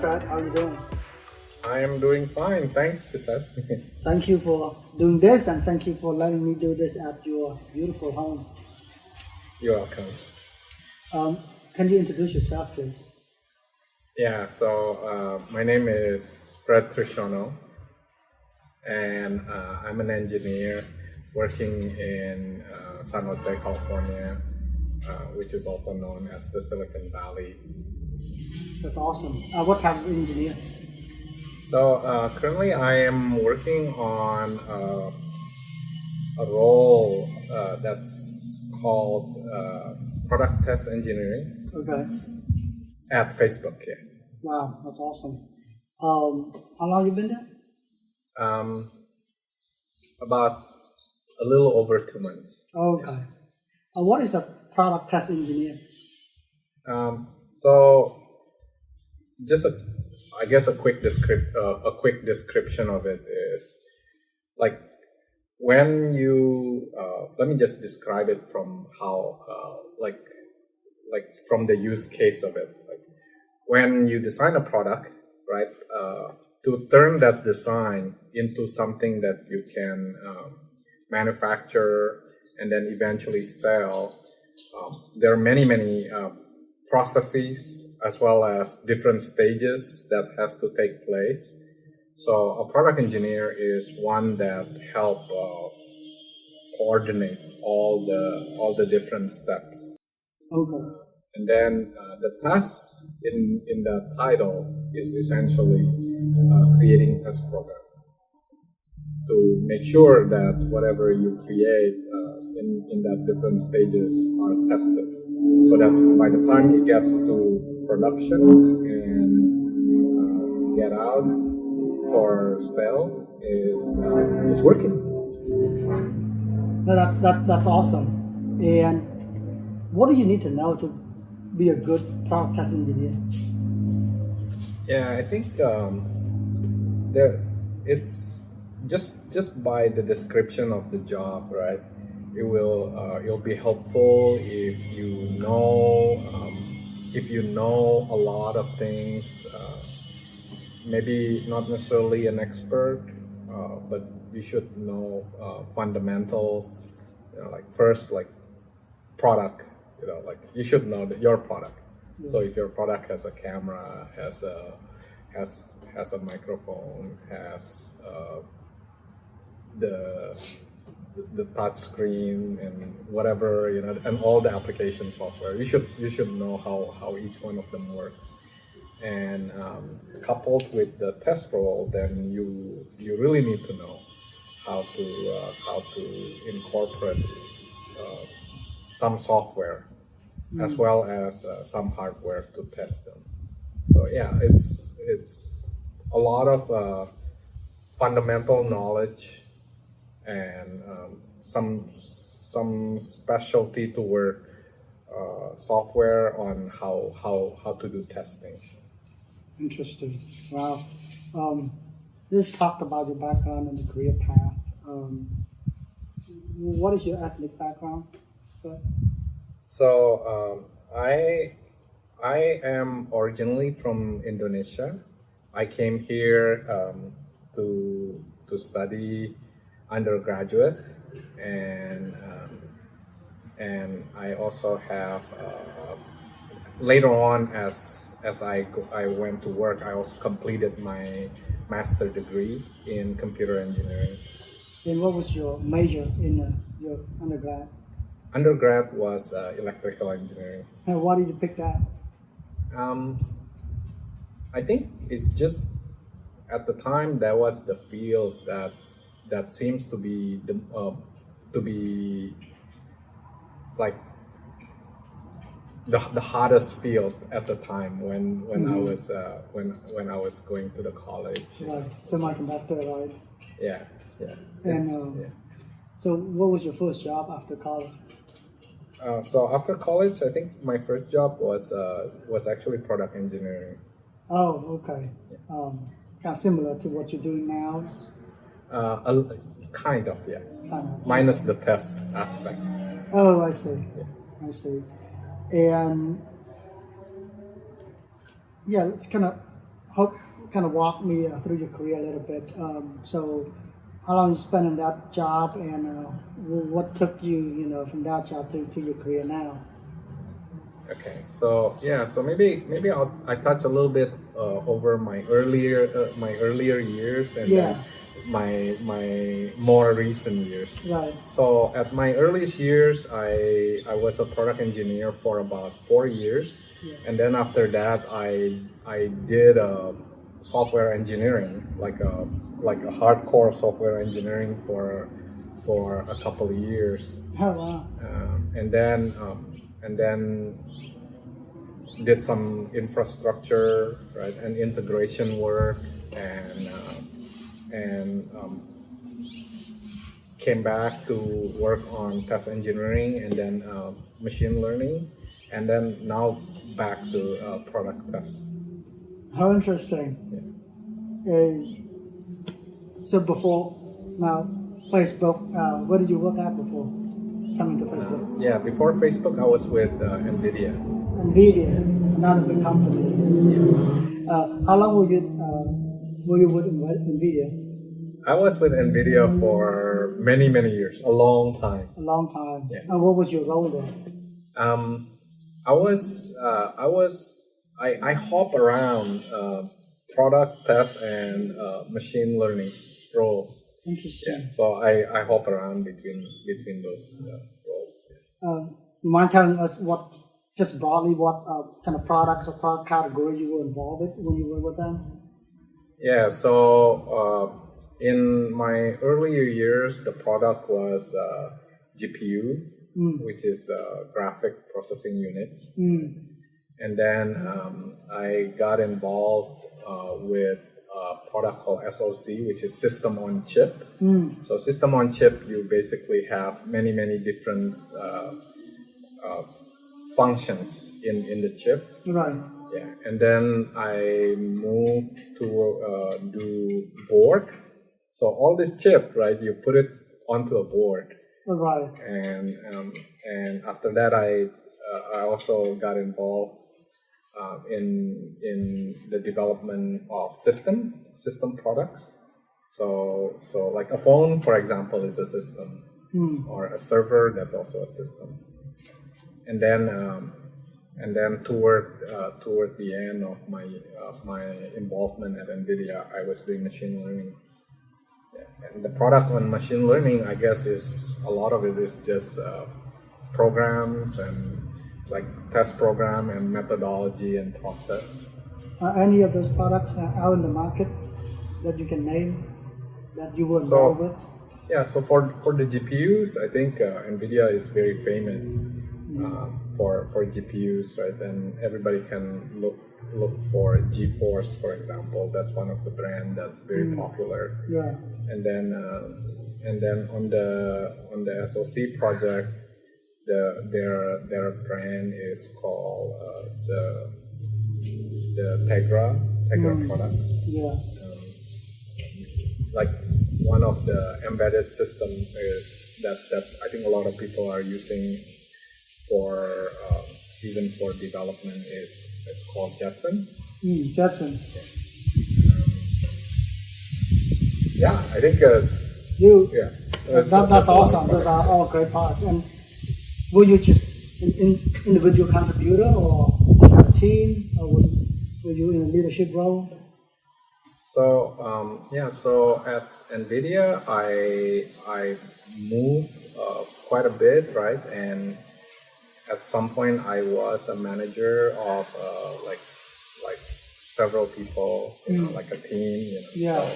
Fred. How are you doing? I am doing fine, thanks, Kisat. Thank you for doing this, and thank you for letting me do this at your beautiful home. You're welcome. Can you introduce yourself, please? Yeah, so my name is Fred Trishono, and I'm an engineer working in San Jose, California, which is also known as the Silicon Valley. That's awesome. What type of engineer? So currently I am working on a role that's called product test engineering Okay. at Facebook. Yeah. Wow, that's awesome. How long you been there? About a little over 2 months. Okay. What is a product test engineer? So just a quick description of it is like when you let me just describe it from how like from the use case of it. Like when you design a product, right? To turn that design into something that you can manufacture and then eventually sell, there are many processes as well as different stages that has to take place. So a product engineer is one that help coordinate all the different steps. Okay. And then the task in the title is essentially creating test programs to make sure that whatever you create in that different stages are tested, so that by the time it gets to productions and get out for sale is working. No, that's awesome. And what do you need to know to be a good product test engineer? Yeah, I think it's just by the description of the job, right? It'll be helpful if you know a lot of things. Maybe not necessarily an expert, but you should know fundamentals. Like first, like product. Like you should know that your product. Yeah. So if your product has a camera, has a microphone, has the touch screen and whatever, and all the application software, you should know how each one of them works. And coupled with the test role, then you really need to know how to incorporate some software as well as some hardware to test them. So yeah, it's a lot of fundamental knowledge and some specialty to work software on how to do testing. Interesting. Wow. Let's talk about your background and the career path. What is your ethnic background? So I am originally from Indonesia. I came here to study undergraduate, and I also have later on as I went to work, I also completed my master degree in computer engineering. And what was your major in your undergrad? Undergrad was electrical engineering. And why did you pick that? I think it's just at the time that was the field that seems to be like the hottest field at the time when I was when I was going to the college. Right, semiconductor, right? Yeah. And so, what was your first job after college? So after college, I think my first job was actually product engineering. Oh, okay. Yeah. Kind of similar to what you're doing now. Kind of, yeah. Kind of. Minus the test aspect. Oh, I see. Yeah. I see. And yeah, let's kind of how kind of walk me through your career a little bit. So, how long you spent in that job, and what took you, from that job to your career now? Okay, so yeah, so maybe I touch a little bit over my earlier years, and Yeah. then my more recent years. Right. So at my earliest years, I was a product engineer for about 4 years, Yeah. and then after that, I did software engineering, like a hardcore software engineering for a couple of years, Oh wow. and then did some infrastructure, right, and integration work, and came back to work on test engineering, and then machine learning, and then now back to product test. How interesting. So before now, Facebook. Where did you work at before coming to Facebook? Yeah, before Facebook, I was with NVIDIA. NVIDIA, another big company. How long were you with NVIDIA? I was with NVIDIA for many years, a long time. A long time. Yeah. And what was your role there? I hop around product test and machine learning roles. Interesting. Yeah, so I hop around between those roles. You mind telling us just broadly, what kind of products or product categories you were involved with when you were with them? Yeah, so in my earlier years, the product was GPU, which is graphic processing units. And then I got involved with a product called SoC, which is system on chip. So system on chip, you basically have many different functions in the chip. Right. Yeah, and then I moved to do board. So all this chip, right? You put it onto a board. Right. And after that, I also got involved in the development of system products. So like a phone, for example, is a system, or a server, that's also a system. And then toward the end of my involvement at NVIDIA, I was doing machine learning. Yeah. And the product on machine learning, I guess, is a lot of it is just programs and like test program and methodology and process. Any of those products out in the market that you can name that you were involved with? Yeah, so for the GPUs, I think NVIDIA is very famous for GPUs, right? And everybody can look for GeForce, for example. That's one of the brand that's very popular. Yeah. And then on the SoC project, their brand is called the Tegra products. Yeah. Like one of the embedded system is that I think a lot of people are using for even for development it's called Jetson. Jetson. Yeah, I think that's awesome. Those are all great parts. And were you just an individual contributor, or did you have a team, or were you in a leadership role? So so at NVIDIA, I moved quite a bit, right? And at some point, I was a manager of like several people, like a team, Yeah. So,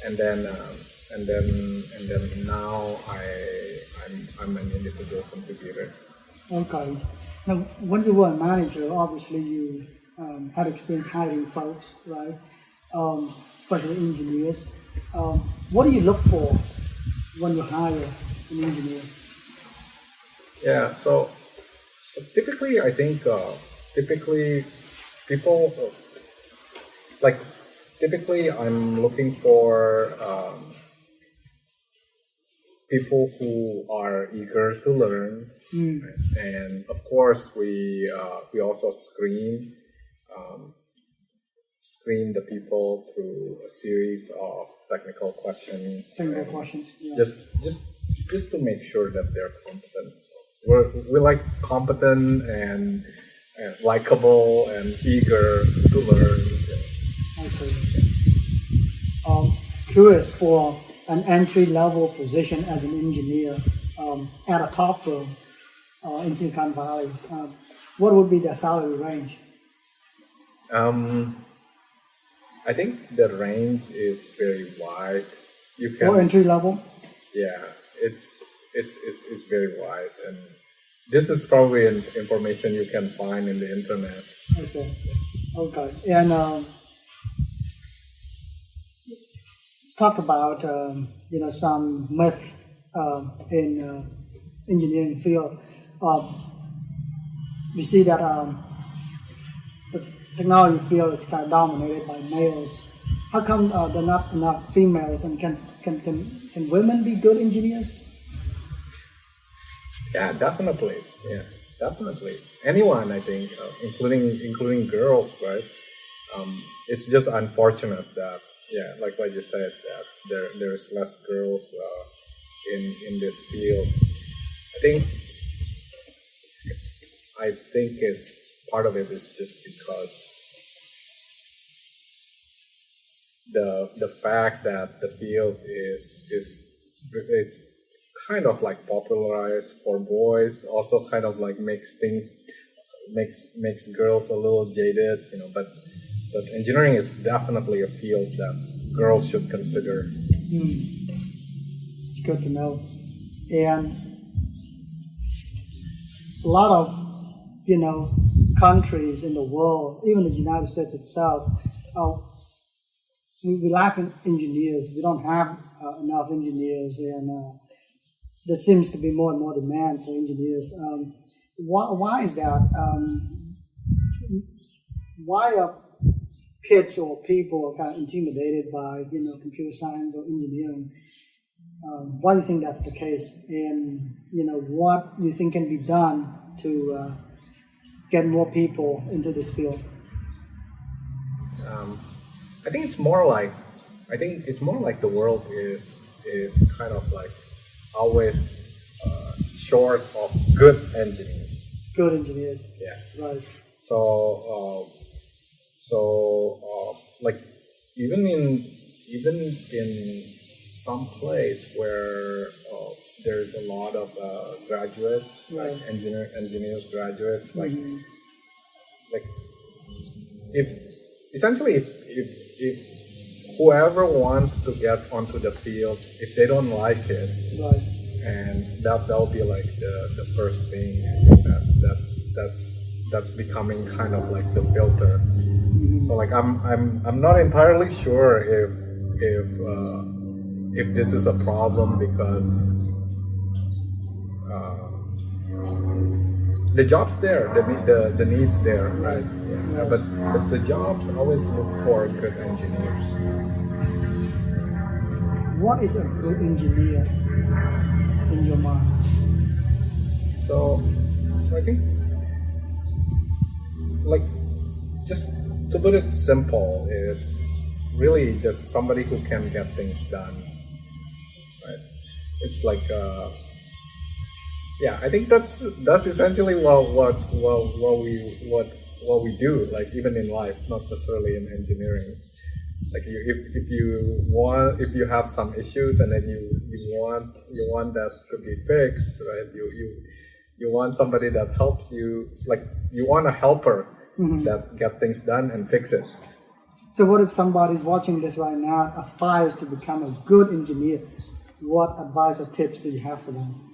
and then now I'm an individual contributor. Okay. Now, when you were a manager, obviously you had experience hiring folks, right? Especially engineers. What do you look for when you hire an engineer? Yeah. So typically, I think people typically I'm looking for people who are eager to learn, and of course we also screen screen the people through a series of technical questions. Single and questions. Yeah. just to make sure that they're competent. So we like competent and likable and eager to learn. I see. Curious for an entry-level position as an engineer at a top firm in Silicon Valley. What would be the salary range? I think the range is very wide. You can For entry level? Yeah, it's very wide, and this is probably information you can find in the internet. I see. Okay. And let's talk about some myth in engineering field. We see that the technology field is kind of dominated by males. How come there are not enough females? And can women be good engineers? Yeah, definitely. Yeah, definitely. Anyone, I think, including girls, right? It's just unfortunate that, like what you said, that there's less girls in this field. I think it's part of it is just because the fact that the field it's kind of like popularized for boys, also kind of like makes girls a little jaded, but engineering is definitely a field that girls should consider. It's good to know. And a lot of countries in the world, even the United States itself, we lack engineers. We don't have enough engineers, and there seems to be more and more demand for engineers. Why is that? Why are kids or people kind of intimidated by computer science or engineering? Why do you think that's the case? And what do you think can be done to get more people into this field? I think it's more like the world is kind of like always short of good engineers. Good engineers. Yeah. Right. So like even in some place where there's a lot of graduates, right. like engineers graduates, like if whoever wants to get onto the field, if they don't like it, right. and that'll be like the first thing that's becoming kind of like the filter. So like I'm not entirely sure if this is a problem because the job's there, the need's there, right? Yeah. But the jobs always look for good engineers. What is a good engineer in your mind? So I think, like, just to put it simple, is really just somebody who can get things done, right? It's like, I think that's essentially what we do, like even in life, not necessarily in engineering. Like if you have some issues and then you want that to be fixed, right? You want somebody that helps you, like you want a helper that get things done and fix it. So what if somebody's watching this right now, aspires to become a good engineer? What advice or tips do you have for them?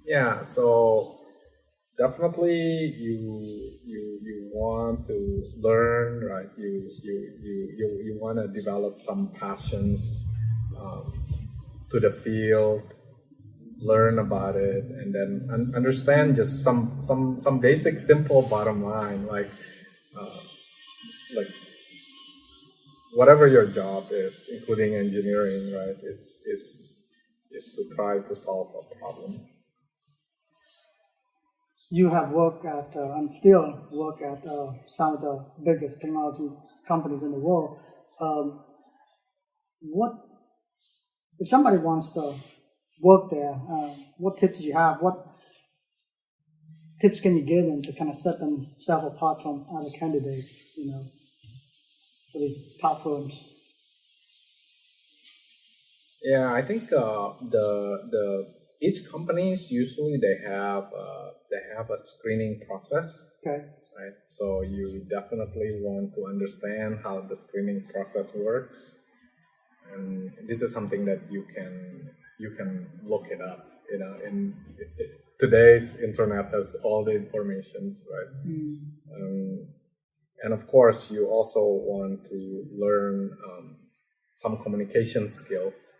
Yeah, so definitely you want to learn, right? You want to develop some passions to the field, learn about it, and then understand just some basic, simple bottom line, like whatever your job is, including engineering, right? Is to try to solve a problem. You have worked at and still work at some of the biggest technology companies in the world. What if somebody wants to work there? What tips do you have? What tips can you give them to kind of set themselves apart from other candidates? For these top firms. Yeah, I think each companies usually they have a screening process. Okay. Right. So you definitely want to understand how the screening process works, and this is something that you can look it up. In today's internet has all the informations, right? And of course, you also want to learn some communication skills.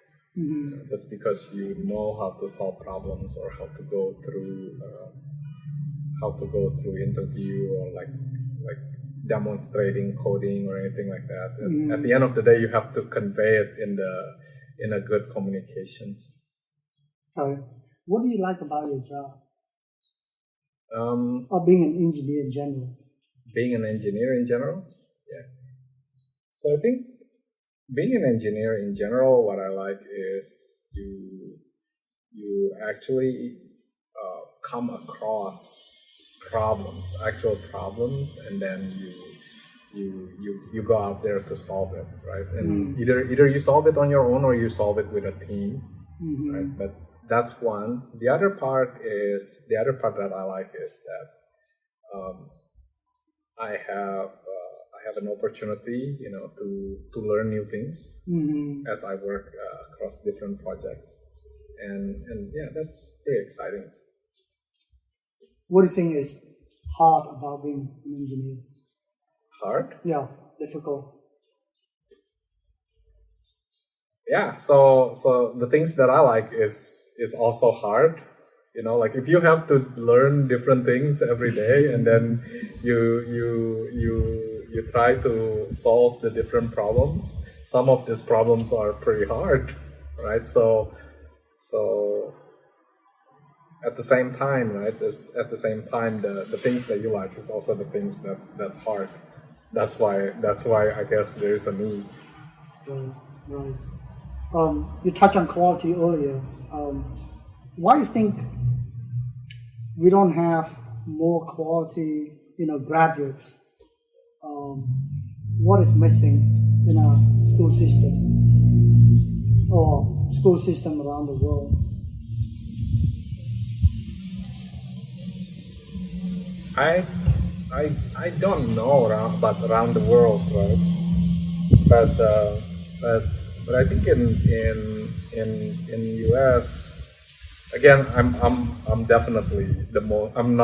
Just because you know how to solve problems or how to go through interview or like demonstrating coding or anything like that. At the end of the day, you have to convey it in a good communications. So, what do you like about your job? Or being an engineer in general? Being an engineer in general? Yeah. So I think being an engineer in general, what I like is you actually come across actual problems, and then you go out there to solve it, right? And either you solve it on your own or you solve it with a team, right? But that's one. The other part that I like is that I have an opportunity, to learn new things as I work across different projects, and yeah, that's very exciting. What do you think is hard about being an engineer? Hard? Yeah, difficult. Yeah, so the things that I like is also hard. Like if you have to learn different things every day, and then you try to solve the different problems. Some of these problems are pretty hard, right? So at the same time, right? The things that you like is also the things that's hard. That's why I guess there is a need. Right. You touched on quality earlier. Why do you think we don't have more quality, graduates? What is missing in our school system or school system around the world? I don't know around the world, right? But I think in US, again, I'm definitely I'm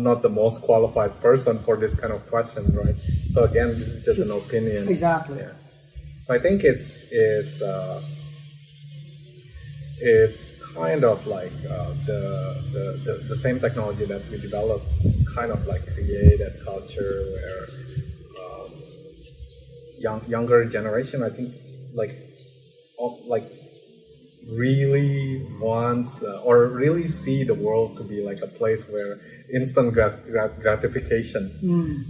not the most qualified person for this kind of question, right? So again, this is just an opinion. Exactly. Yeah. So I think it's kind of like the same technology that we developed kind of like create a culture where younger generation, I think, like really wants or really see the world to be like a place where instant gratification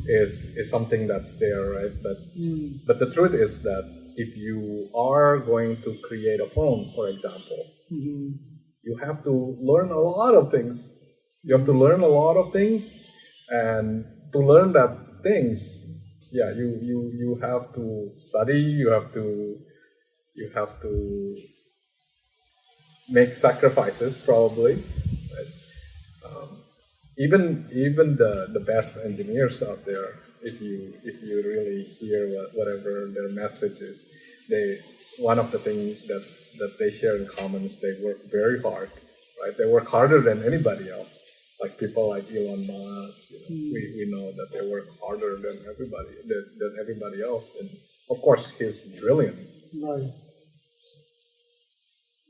is something that's there, right? But the truth is that if you are going to create a phone, for example, you have to learn a lot of things. And to learn that things, yeah, you have to study. You have to make sacrifices, probably. Right? Even the best engineers out there, if you really hear whatever their message is, one of the things that they share in common is they work very hard, right? They work harder than anybody else. Like people like Elon Musk, we know that they work harder than everybody else, and of course he's brilliant. Right.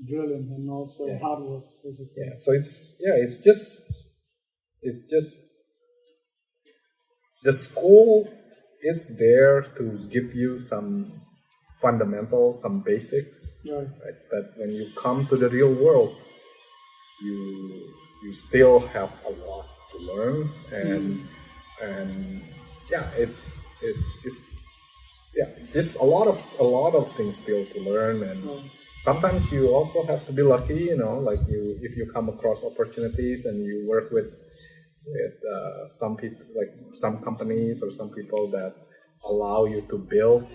Brilliant, and also hard work, basically. Yeah. So it's just the school is there to give you some fundamentals, some basics, right? But when you come to the real world, you still have a lot to learn, and yeah, it's yeah, just a lot of things still to learn, and sometimes you also have to be lucky, like if you come across opportunities and you work with some people, like some companies or some people that allow you to build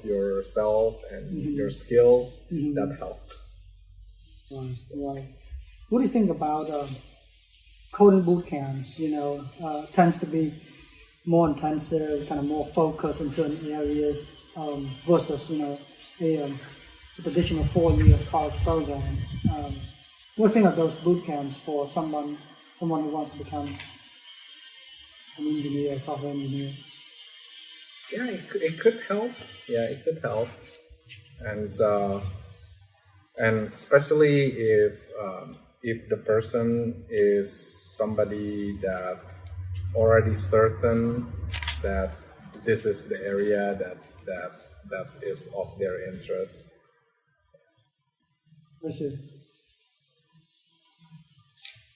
yourself and your skills, that help. Right. What do you think about coding boot camps? Tends to be more intensive, kind of more focused in certain areas versus a traditional 4-year college program. What do you think of those boot camps for someone who wants to become an engineer, software engineer? Yeah, it could help. Yeah, it could help, and especially if the person is somebody that already certain that this is the area that is of their interest. I see.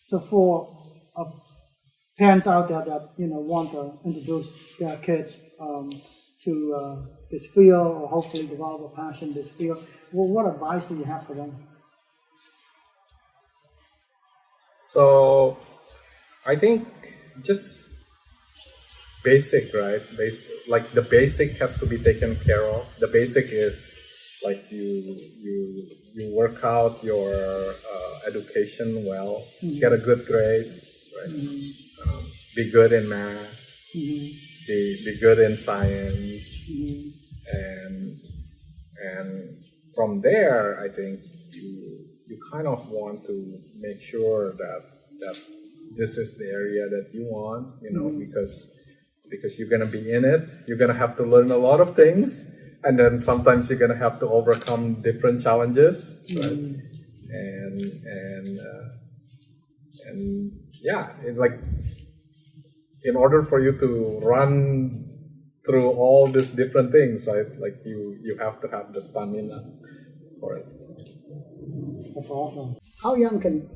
So for parents out there that want to introduce their kids to this field, or hopefully develop a passion in this field, what advice do you have for them? So I think just basic, right? Like the basic has to be taken care of. The basic is like you work out your education well, get a good grades, right? Be good in math, be good in science, and from there, I think you kind of want to make sure that this is the area that you want, because you're gonna be in it. You're gonna have to learn a lot of things, and then sometimes you're gonna have to overcome different challenges, right? And yeah, in order for you to run through all these different things, right? Like you have to have the stamina for it. That's awesome. How young can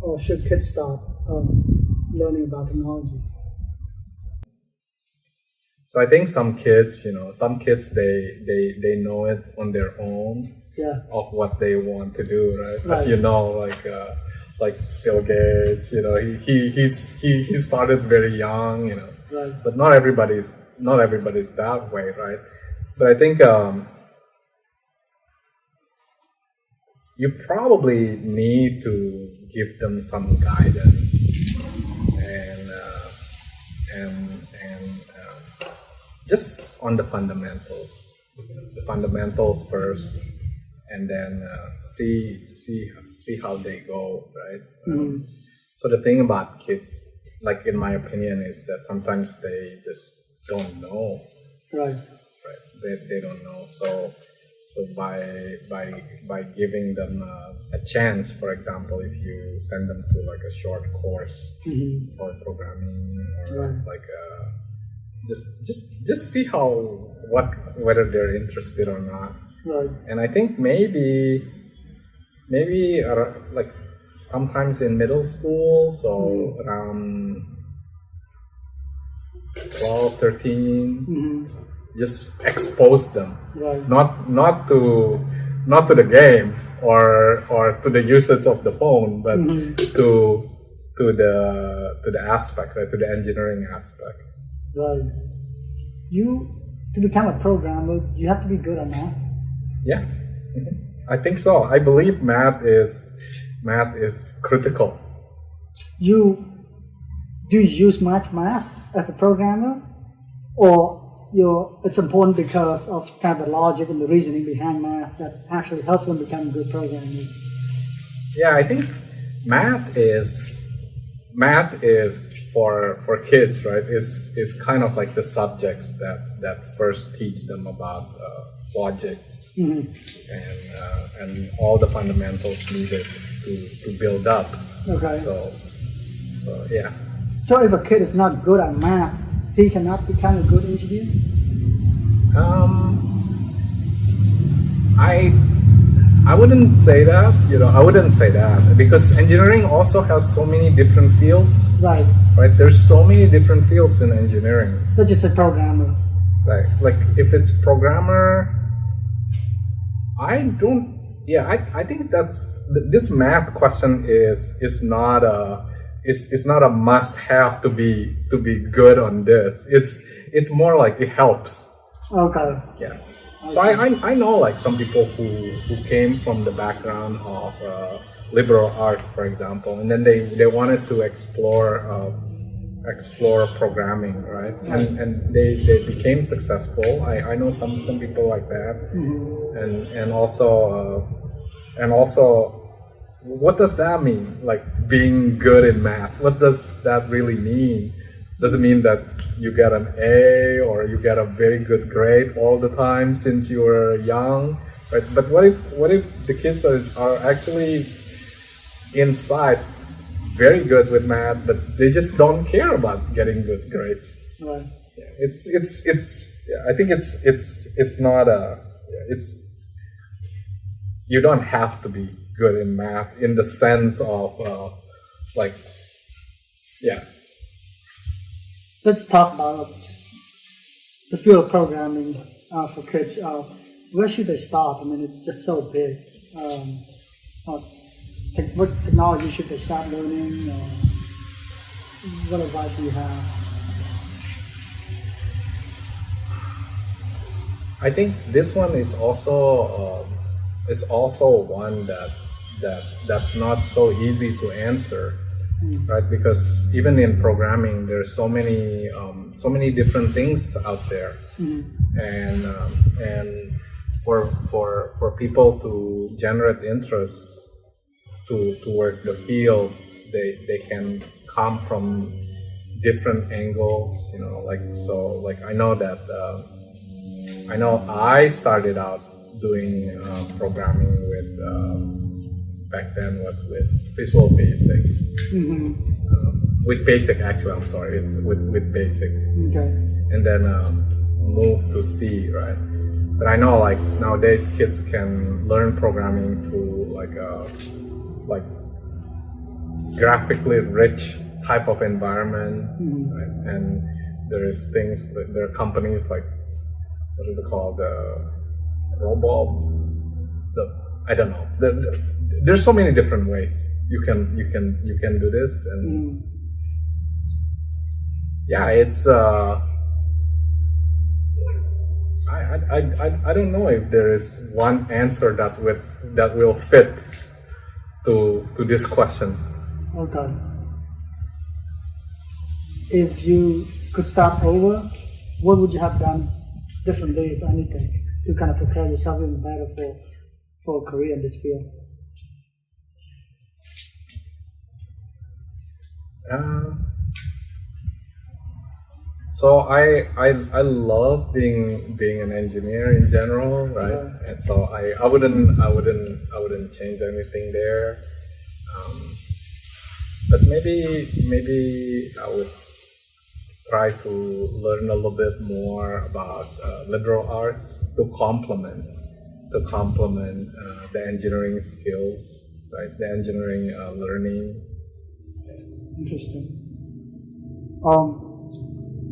or should kids start learning about technology? So I think some kids, they know it on their own. Yeah. Of what they want to do, right? As you know, like Bill Gates, he started very young, Right. But not everybody's that way, right? But I think you probably need to give them some guidance and just on the fundamentals first, and then see how they go, right? So the thing about kids, like in my opinion, is that sometimes they just don't know. Right. They don't know. So by giving them a chance, for example, if you send them to like a short course for programming, or just see whether they're interested or not. Right. And I think maybe like sometimes in middle school, so around 12, 13, just expose them. Right. Not to the game or to the usage of the phone, but to the aspect, right? To the engineering aspect. Right. To become a programmer, you have to be good at math. Yeah, I think so. I believe math is critical. Do you use much math as a programmer, or it's important because of kind of the logic and the reasoning behind math that actually helps them become a good programmer? Yeah, I think math is for kids, right? It's kind of like the subjects that first teach them about logics and all the fundamentals needed to build up. Okay. So yeah. So if a kid is not good at math, he cannot become a good engineer? I wouldn't say that. I wouldn't say that, because engineering also has so many different fields. Right. Right. There's so many different fields in engineering. Let's just say programmer. Like if it's programmer, I don't. Yeah, I think this math question is not a must have to be good on this. It's more like it helps. Okay. Yeah. So I know like some people who came from the background of liberal art, for example, and then they wanted to explore programming, right? And they became successful. I know some people like that. And also what does that mean, like being good in math? What does that really mean? Does it mean that you get an A or you get a very good grade all the time since you were young, right? But what if the kids are actually inside very good with math, but they just don't care about getting good grades? Right. Yeah, I think it's not you don't have to be good in math in the sense of yeah. Let's talk about just the field of programming for kids. Where should they start? I mean, it's just so big. What technology should they start learning? What advice do you have? I think this one is also one that's not so easy to answer. Right, because even in programming, there's so many different things out there, and for people to generate interest toward the field, they can come from different angles, like I know that I started out doing programming with. Back then was with Visual Basic. With Basic, actually, I'm sorry, it's with Basic. Okay. And then moved to C, right? But I know like nowadays kids can learn programming through like graphically rich type of environment, right? And there are companies like, what is it called? I don't know. There's so many different ways you can do this, and yeah, it's I don't know if there is one answer that will fit to this question. Okay. If you could start over, what would you have done differently, if anything, to kind of prepare yourself even better for a career in this field? So I love being an engineer in general, right? Yeah. And so I wouldn't change anything there. But maybe I would try to learn a little bit more about liberal arts to complement the engineering skills, right? The engineering learning. Interesting.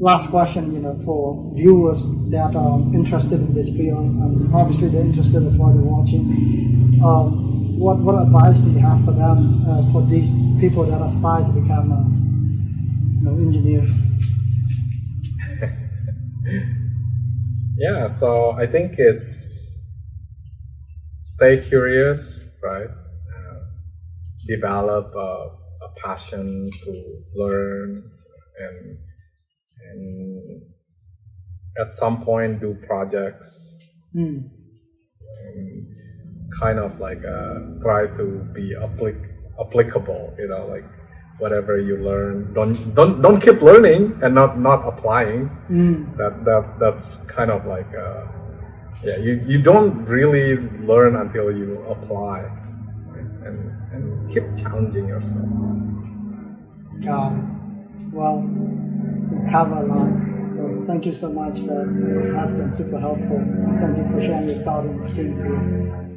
Last question, for viewers that are interested in this field, obviously they're interested as why they're watching. What advice do you have for them, for these people that aspire to become, engineers? Yeah, so I think it's stay curious, right? Develop a passion to learn, and at some point do projects, and kind of like try to be applicable, like whatever you learn, don't keep learning and not applying. That's kind of like you don't really learn until you apply, right? and keep challenging yourself. Got it. Well, we cover a lot. So thank you so much, Fred. This has been super helpful. And thank you for sharing your thoughts and experience here.